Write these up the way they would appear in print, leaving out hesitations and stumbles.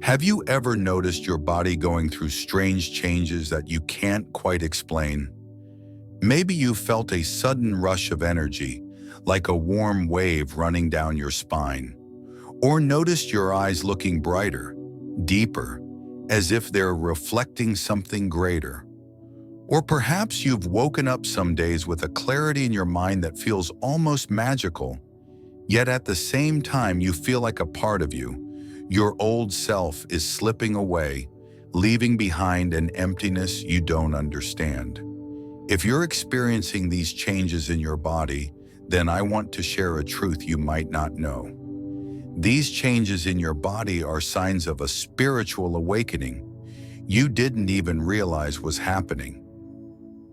Have you ever noticed your body going through strange changes that you can't quite explain? Maybe you felt a sudden rush of energy, like a warm wave running down your spine, or noticed your eyes looking brighter, deeper, as if they're reflecting something greater. Or perhaps you've woken up some days with a clarity in your mind that feels almost magical, yet at the same time you feel like a part of you, your old self, is slipping away, leaving behind an emptiness you don't understand. If you're experiencing these changes in your body, then I want to share a truth you might not know. These changes in your body are signs of a spiritual awakening you didn't even realize was happening.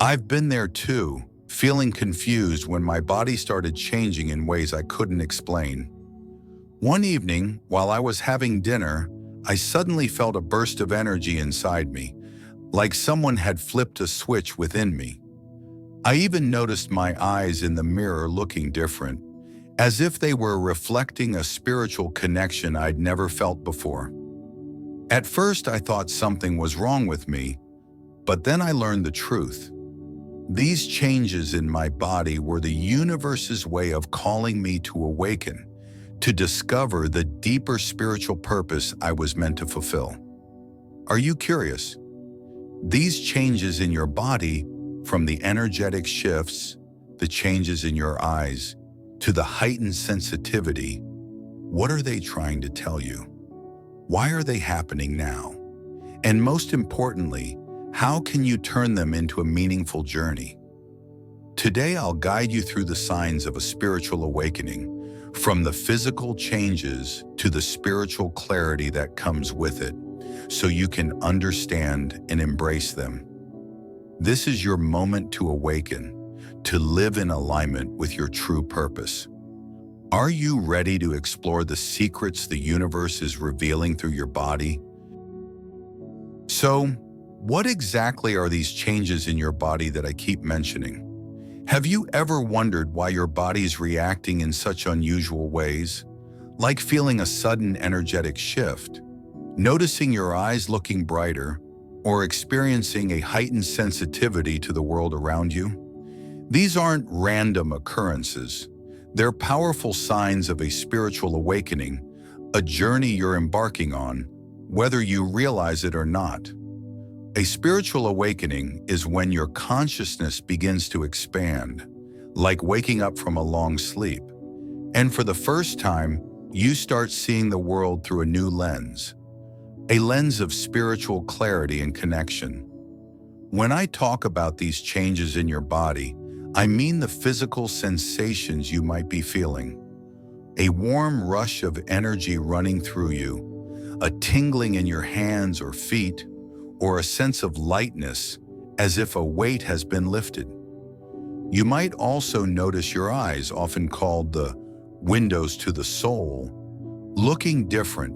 I've been there too, feeling confused when my body started changing in ways I couldn't explain. One evening, while I was having dinner, I suddenly felt a burst of energy inside me, like someone had flipped a switch within me. I even noticed my eyes in the mirror looking different, as if they were reflecting a spiritual connection I'd never felt before. At first, I thought something was wrong with me, but then I learned the truth. These changes in my body were the universe's way of calling me to awaken, to discover the deeper spiritual purpose I was meant to fulfill. Are you curious? These changes in your body, from the energetic shifts, the changes in your eyes, to the heightened sensitivity, what are they trying to tell you? Why are they happening now? And most importantly, how can you turn them into a meaningful journey? Today, I'll guide you through the signs of a spiritual awakening, from the physical changes to the spiritual clarity that comes with it, so you can understand and embrace them. This is your moment to awaken, to live in alignment with your true purpose. Are you ready to explore the secrets the universe is revealing through your body? So, what exactly are these changes in your body that I keep mentioning? Have you ever wondered why your body's reacting in such unusual ways? Like feeling a sudden energetic shift, noticing your eyes looking brighter, or experiencing a heightened sensitivity to the world around you? These aren't random occurrences. They're powerful signs of a spiritual awakening, a journey you're embarking on, whether you realize it or not. A spiritual awakening is when your consciousness begins to expand, like waking up from a long sleep. And for the first time, you start seeing the world through a new lens, a lens of spiritual clarity and connection. When I talk about these changes in your body, I mean the physical sensations you might be feeling. A warm rush of energy running through you, a tingling in your hands or feet, or a sense of lightness, as if a weight has been lifted. You might also notice your eyes, often called the windows to the soul, looking different,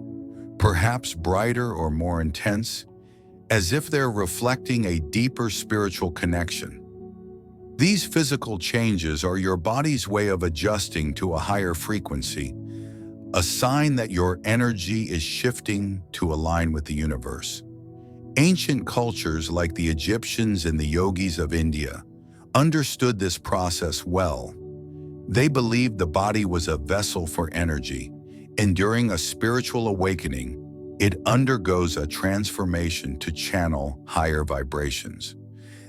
perhaps brighter or more intense, as if they're reflecting a deeper spiritual connection. These physical changes are your body's way of adjusting to a higher frequency, a sign that your energy is shifting to align with the universe. Ancient cultures like the Egyptians and the yogis of India understood this process well. They believed the body was a vessel for energy, and during a spiritual awakening, it undergoes a transformation to channel higher vibrations.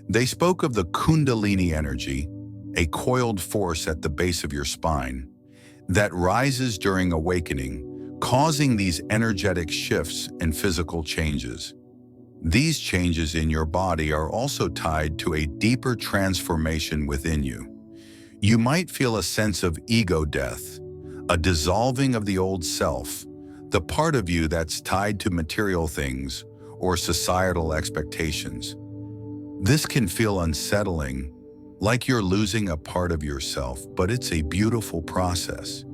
They spoke of the Kundalini energy, a coiled force at the base of your spine, that rises during awakening, causing these energetic shifts and physical changes. These changes in your body are also tied to a deeper transformation within you. You might feel a sense of ego death, a dissolving of the old self, the part of you that's tied to material things or societal expectations. This can feel unsettling, like you're losing a part of yourself, but it's a beautiful process.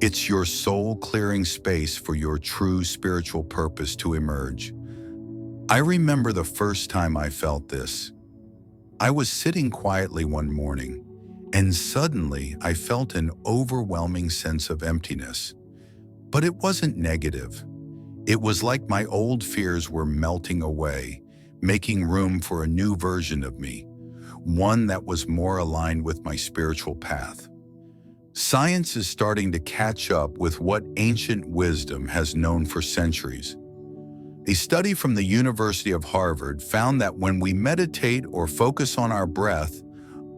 It's your soul clearing space for your true spiritual purpose to emerge. I remember the first time I felt this. I was sitting quietly one morning, and suddenly I felt an overwhelming sense of emptiness. But it wasn't negative. It was like my old fears were melting away, making room for a new version of me, one that was more aligned with my spiritual path. Science is starting to catch up with what ancient wisdom has known for centuries. A study from the University of Harvard found that when we meditate or focus on our breath,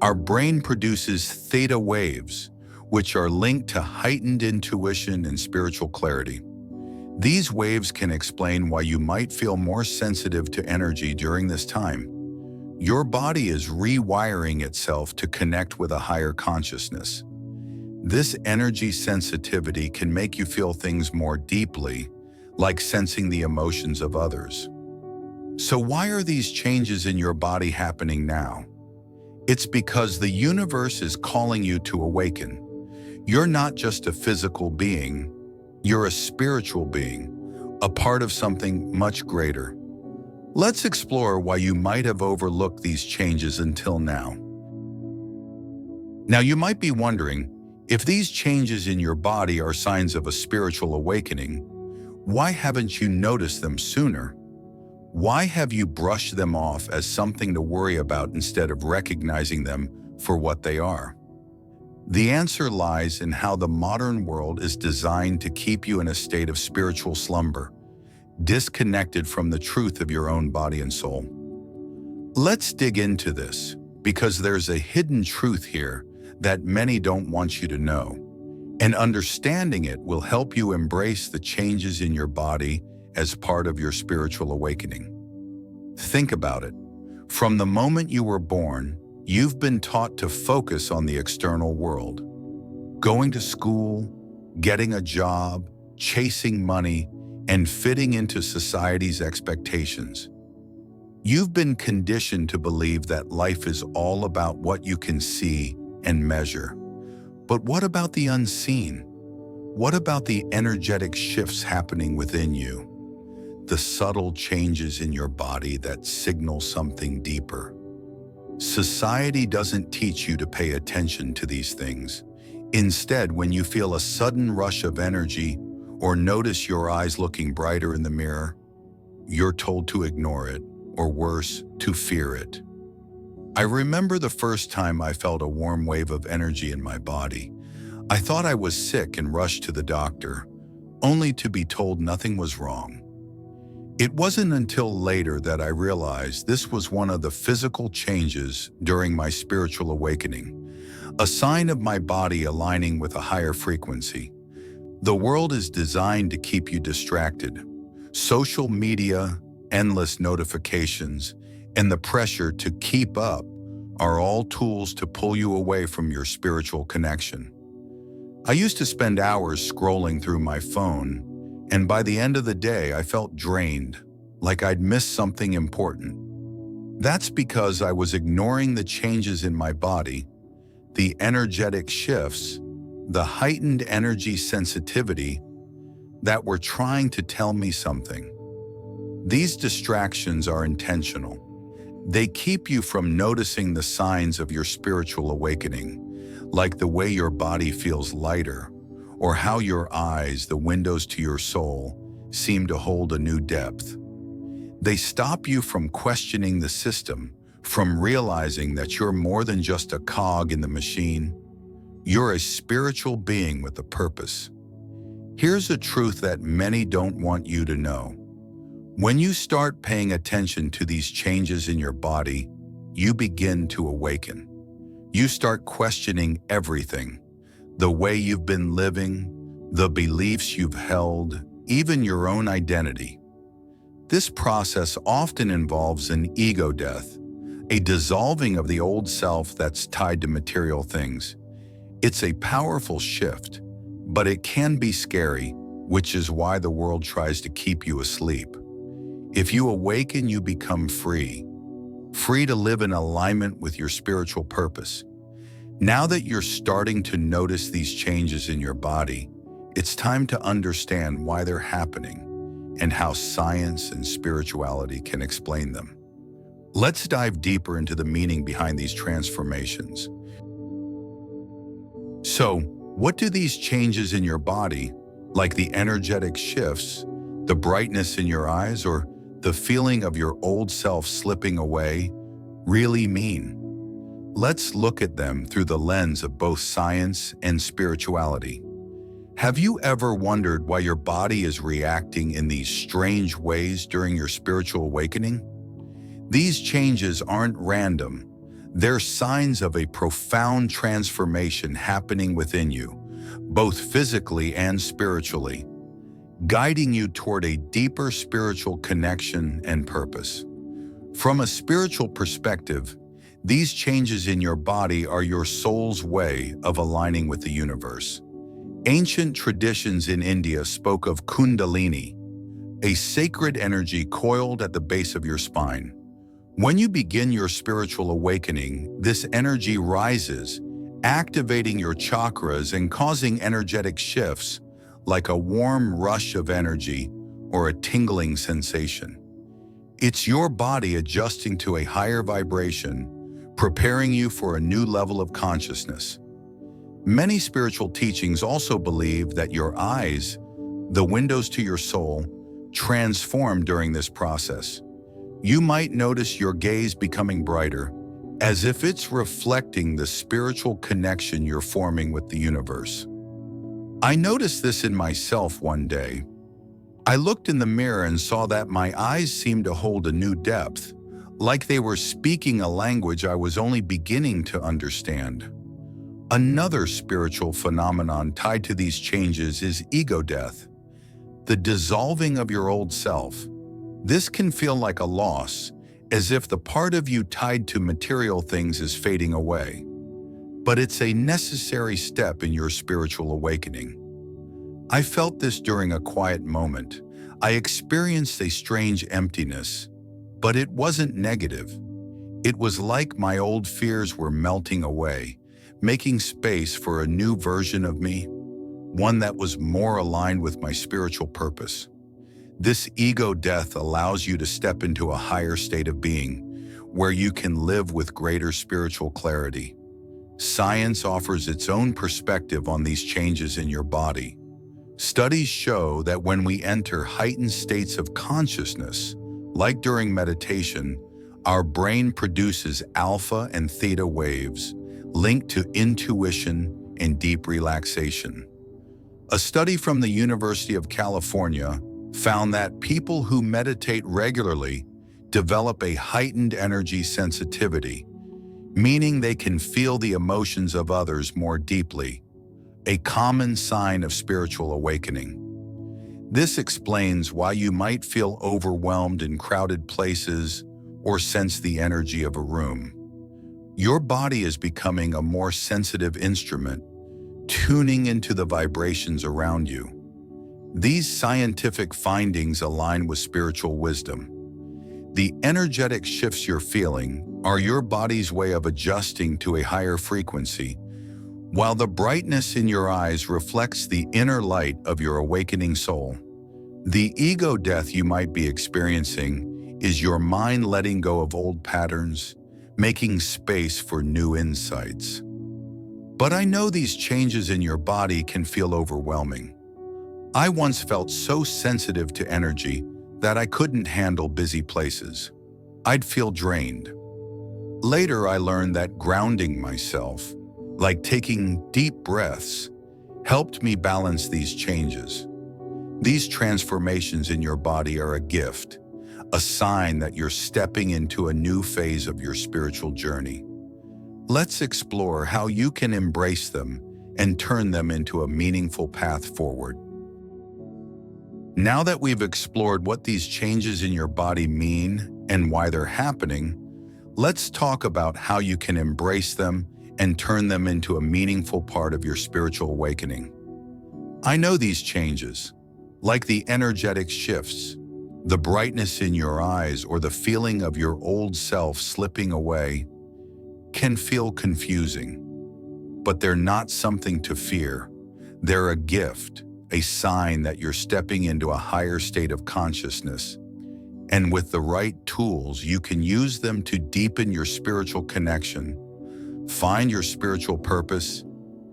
our brain produces theta waves, which are linked to heightened intuition and spiritual clarity. These waves can explain why you might feel more sensitive to energy during this time. Your body is rewiring itself to connect with a higher consciousness. This energy sensitivity can make you feel things more deeply, like sensing the emotions of others. So why are these changes in your body happening now? It's because the universe is calling you to awaken. You're not just a physical being, you're a spiritual being, a part of something much greater. Let's explore why you might have overlooked these changes until now. Now, you might be wondering, if these changes in your body are signs of a spiritual awakening, why haven't you noticed them sooner? Why have you brushed them off as something to worry about instead of recognizing them for what they are? The answer lies in how the modern world is designed to keep you in a state of spiritual slumber, disconnected from the truth of your own body and soul. Let's dig into this, because there's a hidden truth here that many don't want you to know, and understanding it will help you embrace the changes in your body as part of your spiritual awakening. Think about it. From the moment you were born, you've been taught to focus on the external world. Going to school, getting a job, chasing money, and fitting into society's expectations. You've been conditioned to believe that life is all about what you can see and measure. But what about the unseen? What about the energetic shifts happening within you? The subtle changes in your body that signal something deeper. Society doesn't teach you to pay attention to these things. Instead, when you feel a sudden rush of energy or notice your eyes looking brighter in the mirror, you're told to ignore it, or worse, to fear it. I remember the first time I felt a warm wave of energy in my body. I thought I was sick and rushed to the doctor, only to be told nothing was wrong. It wasn't until later that I realized this was one of the physical changes during my spiritual awakening, a sign of my body aligning with a higher frequency. The world is designed to keep you distracted. Social media, endless notifications, and the pressure to keep up are all tools to pull you away from your spiritual connection. I used to spend hours scrolling through my phone, and by the end of the day, I felt drained, like I'd missed something important. That's because I was ignoring the changes in my body, the energetic shifts, the heightened energy sensitivity that were trying to tell me something. These distractions are intentional. They keep you from noticing the signs of your spiritual awakening, like the way your body feels lighter, or how your eyes, the windows to your soul, seem to hold a new depth. They stop you from questioning the system, from realizing that you're more than just a cog in the machine. You're a spiritual being with a purpose. Here's a truth that many don't want you to know. When you start paying attention to these changes in your body, you begin to awaken. You start questioning everything. The way you've been living, the beliefs you've held, even your own identity. This process often involves an ego death, a dissolving of the old self that's tied to material things. It's a powerful shift, but it can be scary, which is why the world tries to keep you asleep. If you awaken, you become free to live in alignment with your spiritual purpose. Now that you're starting to notice these changes in your body, it's time to understand why they're happening and how science and spirituality can explain them. Let's dive deeper into the meaning behind these transformations. So, what do these changes in your body, like the energetic shifts, the brightness in your eyes, or the feeling of your old self slipping away really mean? Let's look at them through the lens of both science and spirituality. Have you ever wondered why your body is reacting in these strange ways during your spiritual awakening? These changes aren't random. They're signs of a profound transformation happening within you, both physically and spiritually, guiding you toward a deeper spiritual connection and purpose. From a spiritual perspective, these changes in your body are your soul's way of aligning with the universe. Ancient traditions in India spoke of Kundalini, a sacred energy coiled at the base of your spine. When you begin your spiritual awakening, this energy rises, activating your chakras and causing energetic shifts, like a warm rush of energy or a tingling sensation. It's your body adjusting to a higher vibration, preparing you for a new level of consciousness. Many spiritual teachings also believe that your eyes, the windows to your soul, transform during this process. You might notice your gaze becoming brighter, as if it's reflecting the spiritual connection you're forming with the universe. I noticed this in myself one day. I looked in the mirror and saw that my eyes seemed to hold a new depth, like they were speaking a language I was only beginning to understand. Another spiritual phenomenon tied to these changes is ego death, the dissolving of your old self. This can feel like a loss, as if the part of you tied to material things is fading away. But it's a necessary step in your spiritual awakening. I felt this during a quiet moment. I experienced a strange emptiness, but it wasn't negative. It was like my old fears were melting away, making space for a new version of me, one that was more aligned with my spiritual purpose. This ego death allows you to step into a higher state of being, where you can live with greater spiritual clarity. Science offers its own perspective on these changes in your body. Studies show that when we enter heightened states of consciousness, like during meditation, our brain produces alpha and theta waves linked to intuition and deep relaxation. A study from the University of California found that people who meditate regularly develop a heightened energy sensitivity, meaning they can feel the emotions of others more deeply, a common sign of spiritual awakening. This explains why you might feel overwhelmed in crowded places or sense the energy of a room. Your body is becoming a more sensitive instrument, tuning into the vibrations around you. These scientific findings align with spiritual wisdom. The energetic shifts you're feeling are your body's way of adjusting to a higher frequency, while the brightness in your eyes reflects the inner light of your awakening soul. The ego death you might be experiencing is your mind letting go of old patterns, making space for new insights. But I know these changes in your body can feel overwhelming. I once felt so sensitive to energy that I couldn't handle busy places. I'd feel drained. Later, I learned that grounding myself, like taking deep breaths, helped me balance these changes. These transformations in your body are a gift, a sign that you're stepping into a new phase of your spiritual journey. Let's explore how you can embrace them and turn them into a meaningful path forward. Now that we've explored what these changes in your body mean and why they're happening, let's talk about how you can embrace them and turn them into a meaningful part of your spiritual awakening. I know these changes, like the energetic shifts, the brightness in your eyes, or the feeling of your old self slipping away, can feel confusing. But they're not something to fear. They're a gift, a sign that you're stepping into a higher state of consciousness. And with the right tools, you can use them to deepen your spiritual connection, find your spiritual purpose,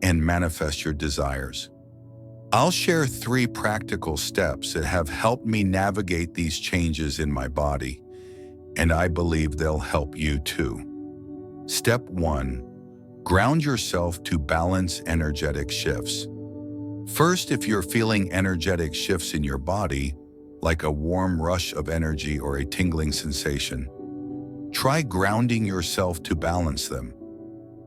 and manifest your desires. I'll share 3 practical steps that have helped me navigate these changes in my body, and I believe they'll help you too. Step 1. Ground yourself to balance energetic shifts. First, if you're feeling energetic shifts in your body, like a warm rush of energy or a tingling sensation, try grounding yourself to balance them.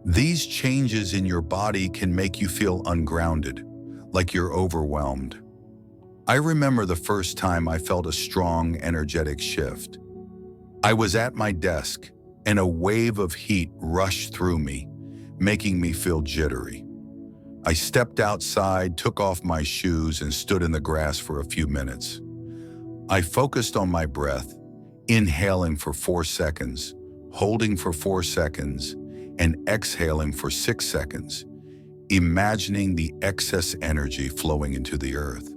These changes in your body can make you feel ungrounded, like you're overwhelmed. I remember the first time I felt a strong, energetic shift. I was at my desk, and a wave of heat rushed through me, making me feel jittery. I stepped outside, took off my shoes, and stood in the grass for a few minutes. I focused on my breath, inhaling for 4 seconds, holding for 4 seconds, and exhaling for 6 seconds, imagining the excess energy flowing into the earth.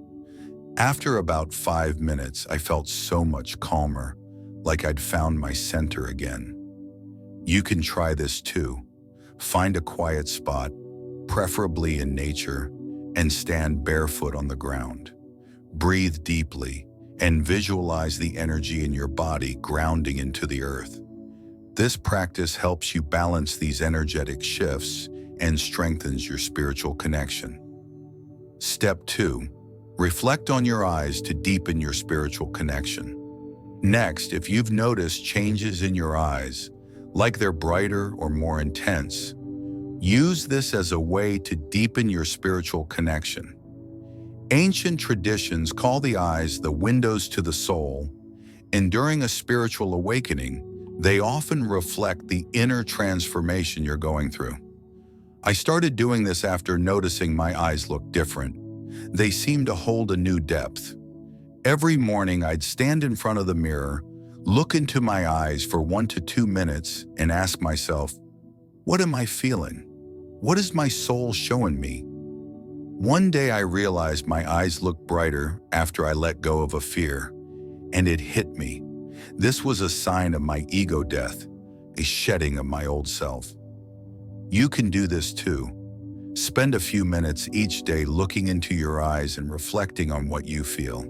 After about 5 minutes, I felt so much calmer, like I'd found my center again. You can try this too. Find a quiet spot, preferably in nature, and stand barefoot on the ground. Breathe deeply and visualize the energy in your body grounding into the earth. This practice helps you balance these energetic shifts and strengthens your spiritual connection. Step 2. Reflect on your eyes to deepen your spiritual connection. Next, if you've noticed changes in your eyes, like they're brighter or more intense, use this as a way to deepen your spiritual connection. Ancient traditions call the eyes the windows to the soul, and during a spiritual awakening, they often reflect the inner transformation you're going through. I started doing this after noticing my eyes looked different. They seemed to hold a new depth. Every morning, I'd stand in front of the mirror, look into my eyes for 1 to 2 minutes, and ask myself, what am I feeling? What is my soul showing me? One day I realized my eyes looked brighter after I let go of a fear, and it hit me. This was a sign of my ego death, a shedding of my old self. You can do this too. Spend a few minutes each day looking into your eyes and reflecting on what you feel.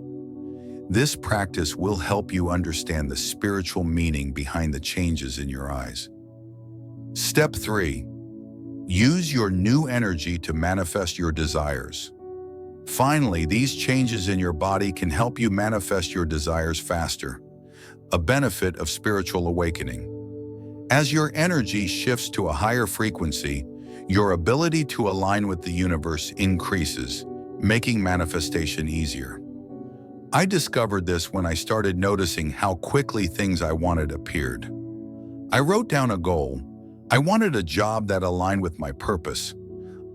This practice will help you understand the spiritual meaning behind the changes in your eyes. Step 3. Use your new energy to manifest your desires. Finally, these changes in your body can help you manifest your desires faster, a benefit of spiritual awakening. As your energy shifts to a higher frequency, your ability to align with the universe increases, making manifestation easier. I discovered this when I started noticing how quickly things I wanted appeared. I wrote down a goal. I wanted a job that aligned with my purpose.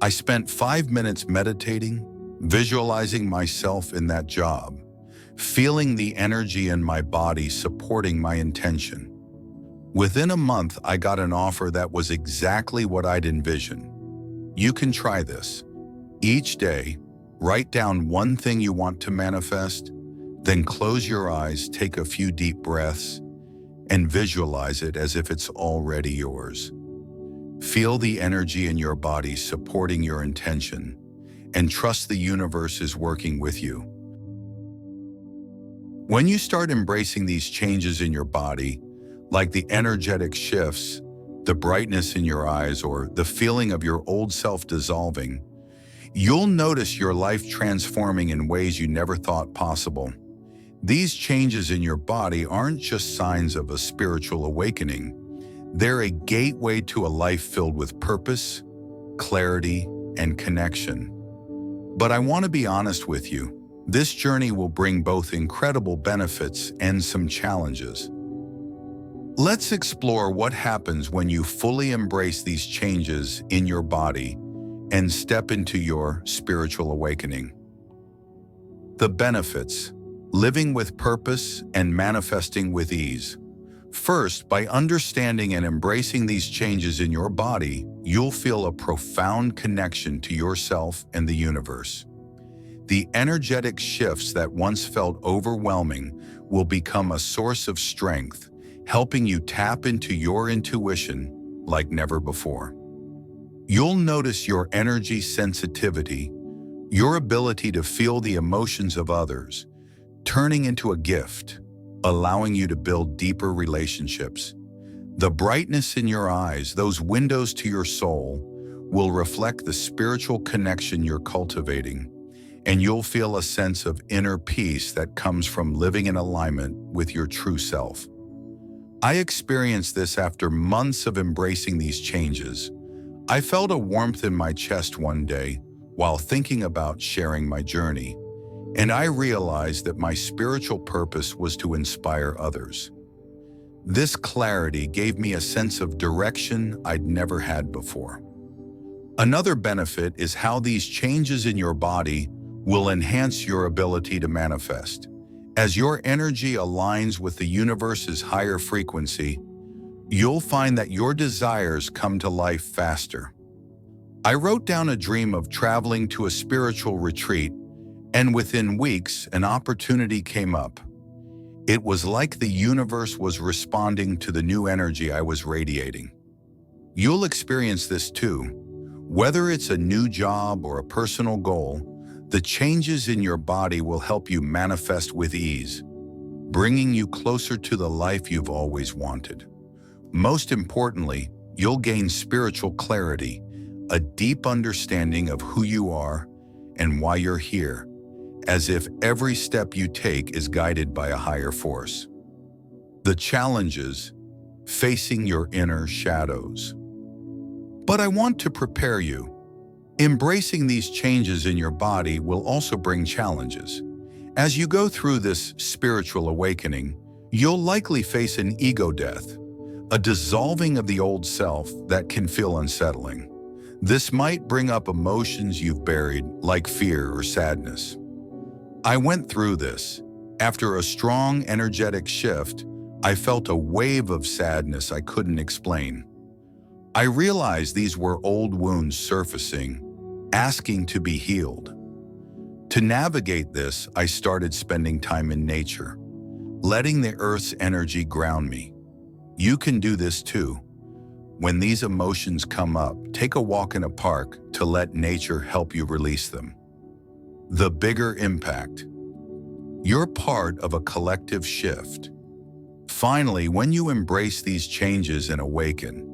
I spent 5 minutes meditating, visualizing myself in that job, feeling the energy in my body supporting my intention. Within a month, I got an offer that was exactly what I'd envisioned. You can try this. Each day, write down one thing you want to manifest, then close your eyes, take a few deep breaths, and visualize it as if it's already yours. Feel the energy in your body supporting your intention, and trust the universe is working with you. When you start embracing these changes in your body, like the energetic shifts, the brightness in your eyes, or the feeling of your old self dissolving, you'll notice your life transforming in ways you never thought possible. These changes in your body aren't just signs of a spiritual awakening. They're a gateway to a life filled with purpose, clarity, and connection. But I want to be honest with you. This journey will bring both incredible benefits and some challenges. Let's explore what happens when you fully embrace these changes in your body and step into your spiritual awakening. The benefits: living with purpose and manifesting with ease. First, by understanding and embracing these changes in your body, you'll feel a profound connection to yourself and the universe. The energetic shifts that once felt overwhelming will become a source of strength, helping you tap into your intuition like never before. You'll notice your energy sensitivity, Your ability to feel the emotions of others, turning into a gift, allowing you to build deeper relationships. The brightness in your eyes, those windows to your soul, will reflect the spiritual connection you're cultivating, and you'll feel a sense of inner peace that comes from living in alignment with your true self. I experienced this after months of embracing these changes. I felt a warmth in my chest one day while thinking about sharing my journey, and I realized that my spiritual purpose was to inspire others. This clarity gave me a sense of direction I'd never had before. Another benefit is how these changes in your body will enhance your ability to manifest. As your energy aligns with the universe's higher frequency, you'll find that your desires come to life faster. I wrote down a dream of traveling to a spiritual retreat, and within weeks, an opportunity came up. It was like the universe was responding to the new energy I was radiating. You'll experience this too. Whether it's a new job or a personal goal, the changes in your body will help you manifest with ease, bringing you closer to the life you've always wanted. Most importantly, you'll gain spiritual clarity, a deep understanding of who you are and why you're here, as if every step you take is guided by a higher force. The challenges, facing your inner shadows. But I want to prepare you. Embracing these changes in your body will also bring challenges. As you go through this spiritual awakening, you'll likely face an ego death, a dissolving of the old self that can feel unsettling. This might bring up emotions you've buried, like fear or sadness. I went through this. After a strong, energetic shift, I felt a wave of sadness I couldn't explain. I realized these were old wounds surfacing, asking to be healed. To navigate this, I started spending time in nature, letting the earth's energy ground me. You can do this too. When these emotions come up, take a walk in a park to let nature help you release them. The bigger impact. You're part of a collective shift. Finally, when you embrace these changes and awaken,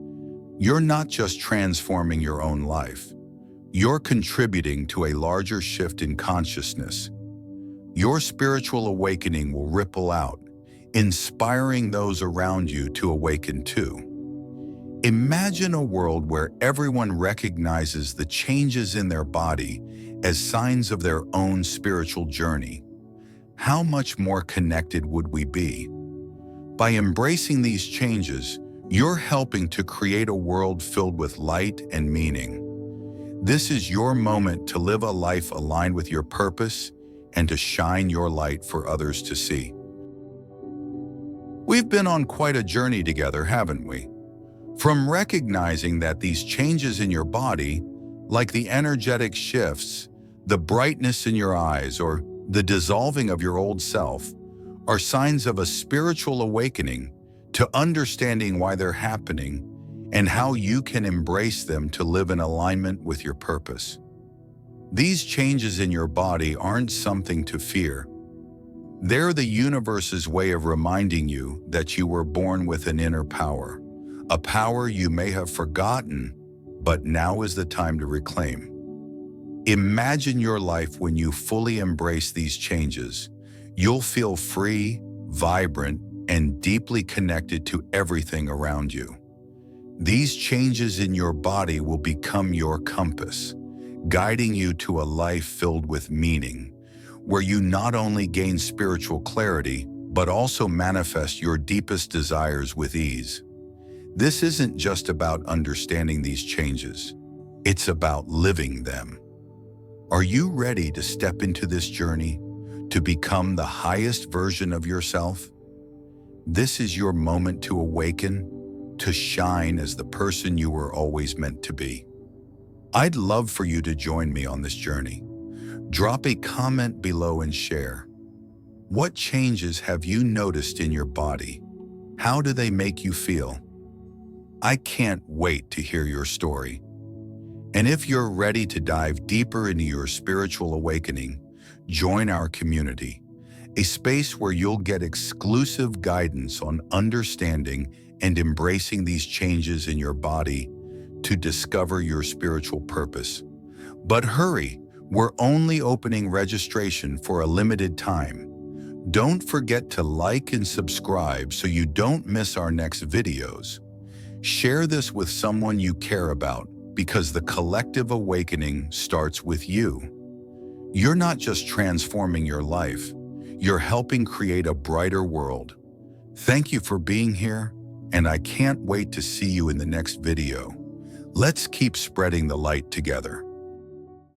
you're not just transforming your own life. You're contributing to a larger shift in consciousness. Your spiritual awakening will ripple out, inspiring those around you to awaken too. Imagine a world where everyone recognizes the changes in their body as signs of their own spiritual journey. How much more connected would we be? By embracing these changes, you're helping to create a world filled with light and meaning. This is your moment to live a life aligned with your purpose and to shine your light for others to see. We've been on quite a journey together, haven't we? From recognizing that these changes in your body, like the energetic shifts, the brightness in your eyes, or the dissolving of your old self, are signs of a spiritual awakening, to understanding why they're happening and how you can embrace them to live in alignment with your purpose. These changes in your body aren't something to fear. They're the universe's way of reminding you that you were born with an inner power, a power you may have forgotten, but now is the time to reclaim. Imagine your life when you fully embrace these changes. You'll feel free, vibrant, and deeply connected to everything around you. These changes in your body will become your compass, guiding you to a life filled with meaning, where you not only gain spiritual clarity, but also manifest your deepest desires with ease. This isn't just about understanding these changes. It's about living them. Are you ready to step into this journey, to become the highest version of yourself? This is your moment to awaken, to shine as the person you were always meant to be. I'd love for you to join me on this journey. Drop a comment below and share. What changes have you noticed in your body? How do they make you feel? I can't wait to hear your story. And if you're ready to dive deeper into your spiritual awakening, join our community, a space where you'll get exclusive guidance on understanding and embracing these changes in your body to discover your spiritual purpose. But hurry, we're only opening registration for a limited time. Don't forget to like and subscribe so you don't miss our next videos. Share this with someone you care about because the collective awakening starts with you. You're not just transforming your life, you're helping create a brighter world. Thank you for being here, and I can't wait to see you in the next video. Let's keep spreading the light together.